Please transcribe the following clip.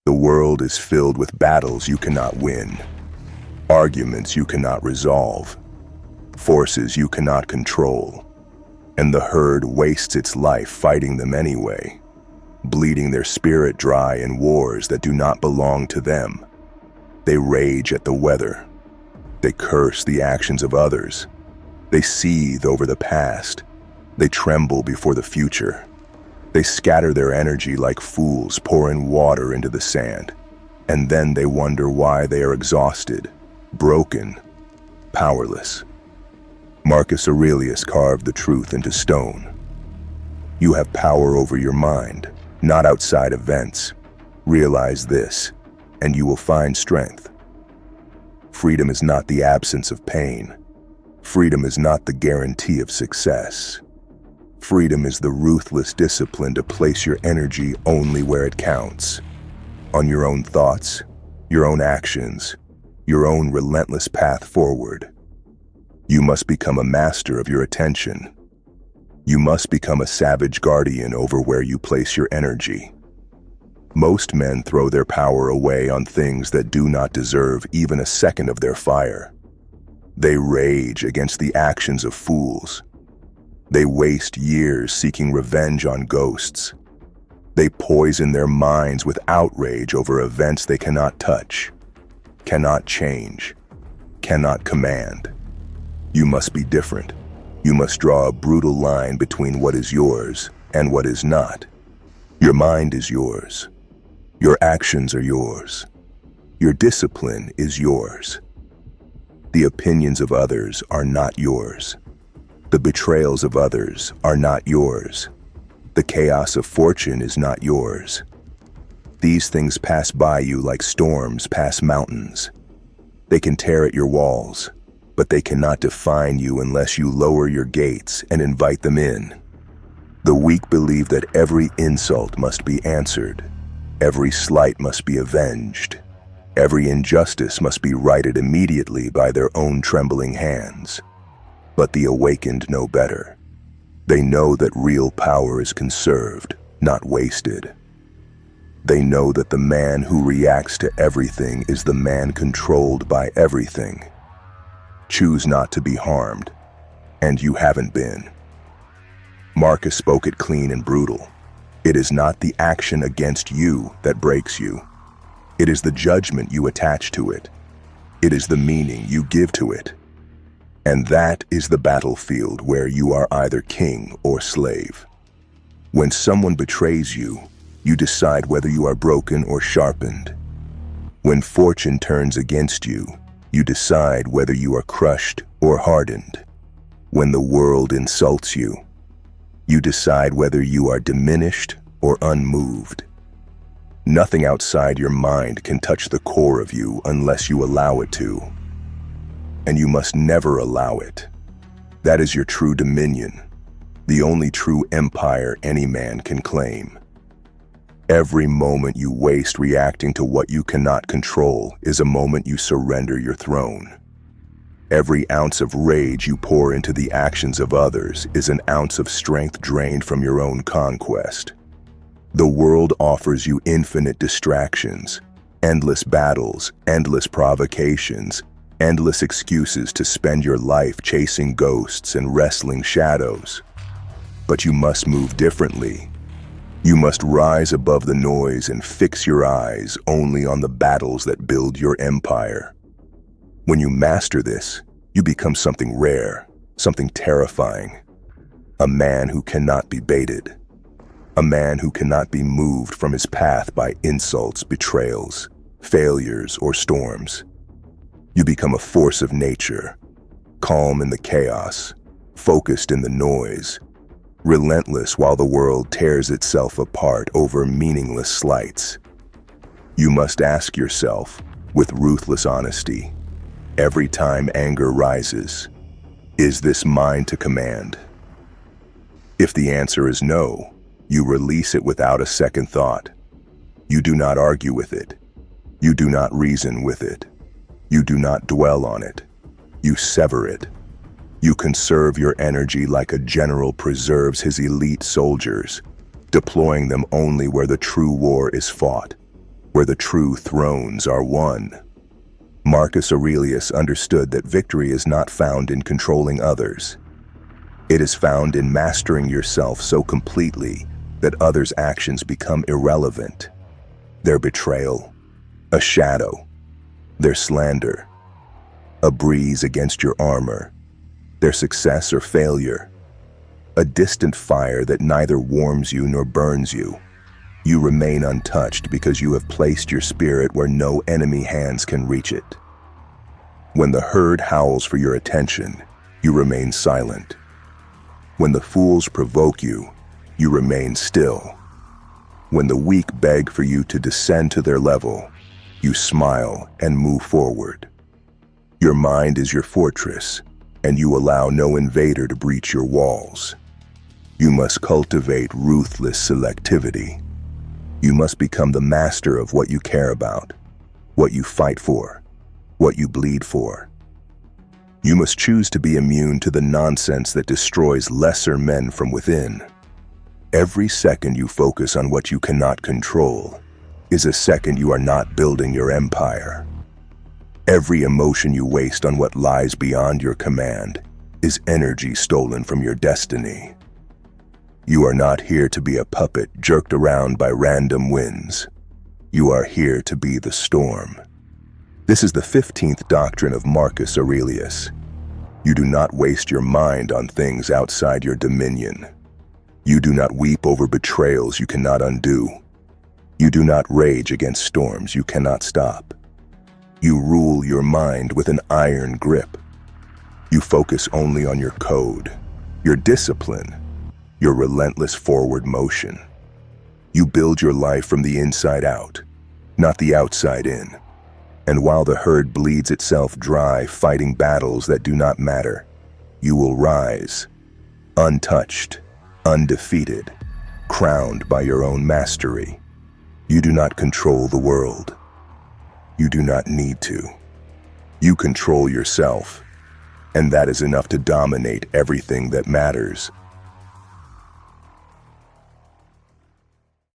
The world is filled with battles you cannot win, arguments you cannot resolve, forces you cannot control, and the herd wastes its life fighting them anyway, bleeding their spirit dry in wars that do not belong to them. They rage at the weather. They curse the actions of others. They seethe over the past. They tremble before the future. They scatter their energy like fools pouring water into the sand, and then they wonder why they are exhausted, broken, powerless. Marcus Aurelius carved the truth into stone. You have power over your mind, not outside events. Realize this, and you will find strength. Freedom is not the absence of pain. Freedom is not the guarantee of success. Freedom is the ruthless discipline to place your energy only where it counts. On your own thoughts, your own actions, your own relentless path forward. You must become a master of your attention. You must become a savage guardian over where you place your energy. Most men throw their power away on things that do not deserve even a second of their fire. They rage against the actions of fools. They waste years seeking revenge on ghosts. They poison their minds with outrage over events they cannot touch, cannot change, cannot command. You must be different. You must draw a brutal line between what is yours and what is not. Your mind is yours. Your actions are yours. Your discipline is yours. The opinions of others are not yours. The betrayals of others are not yours. The chaos of fortune is not yours. These things pass by you like storms pass mountains. They can tear at your walls, but they cannot define you unless you lower your gates and invite them in. The weak believe that every insult must be answered, every slight must be avenged, every injustice must be righted immediately by their own trembling hands. But the awakened know better. They know that real power is conserved, not wasted. They know that the man who reacts to everything is the man controlled by everything. Choose not to be harmed, and you haven't been. Marcus spoke it clean and brutal. It is not the action against you that breaks you. It is the judgment you attach to it. It is the meaning you give to it. And that is the battlefield where you are either king or slave. When someone betrays you, you decide whether you are broken or sharpened. When fortune turns against you, you decide whether you are crushed or hardened. When the world insults you, you decide whether you are diminished or unmoved. Nothing outside your mind can touch the core of you unless you allow it to. And you must never allow it. That is your true dominion, the only true empire any man can claim. Every moment you waste reacting to what you cannot control is a moment you surrender your throne. Every ounce of rage you pour into the actions of others is an ounce of strength drained from your own conquest. The world offers you infinite distractions, endless battles, endless provocations, endless excuses to spend your life chasing ghosts and wrestling shadows. But you must move differently. You must rise above the noise and fix your eyes only on the battles that build your empire. When you master this, you become something rare, something terrifying. A man who cannot be baited. A man who cannot be moved from his path by insults, betrayals, failures, or storms. You become a force of nature, calm in the chaos, focused in the noise, relentless while the world tears itself apart over meaningless slights. You must ask yourself, with ruthless honesty, every time anger rises, is this mine to command? If the answer is no, you release it without a second thought. You do not argue with it. You do not reason with it. You do not dwell on it. You sever it. You conserve your energy like a general preserves his elite soldiers, deploying them only where the true war is fought. where the true thrones are won. Marcus Aurelius understood that victory is not found in controlling others. It is found in mastering yourself so completely that others' actions become irrelevant. Their betrayal, a shadow; their slander, a breeze against your armor; their success or failure, a distant fire that neither warms you nor burns you. You remain untouched because you have placed your spirit where no enemy hands can reach it. When the herd howls for your attention, you remain silent. When the fools provoke you, you remain still. When the weak beg for you to descend to their level, you smile and move forward. Your mind is your fortress, and you allow no invader to breach your walls. You must cultivate ruthless selectivity. You must become the master of what you care about, what you fight for, what you bleed for. You must choose to be immune to the nonsense that destroys lesser men from within. Every second you focus on what you cannot control is a second you are not building your empire. Every emotion you waste on what lies beyond your command is energy stolen from your destiny. You are not here to be a puppet jerked around by random winds. You are here to be the storm. This is the 15th doctrine of Marcus Aurelius. You do not waste your mind on things outside your dominion. You do not weep over betrayals you cannot undo. You do not rage against storms you cannot stop. You rule your mind with an iron grip. You focus only on your code, your discipline, your relentless forward motion. You build your life from the inside out, not the outside in. And while the herd bleeds itself dry fighting battles that do not matter, you will rise, untouched, undefeated, crowned by your own mastery. You do not control the world. You do not need to. You control yourself, and that is enough to dominate everything that matters.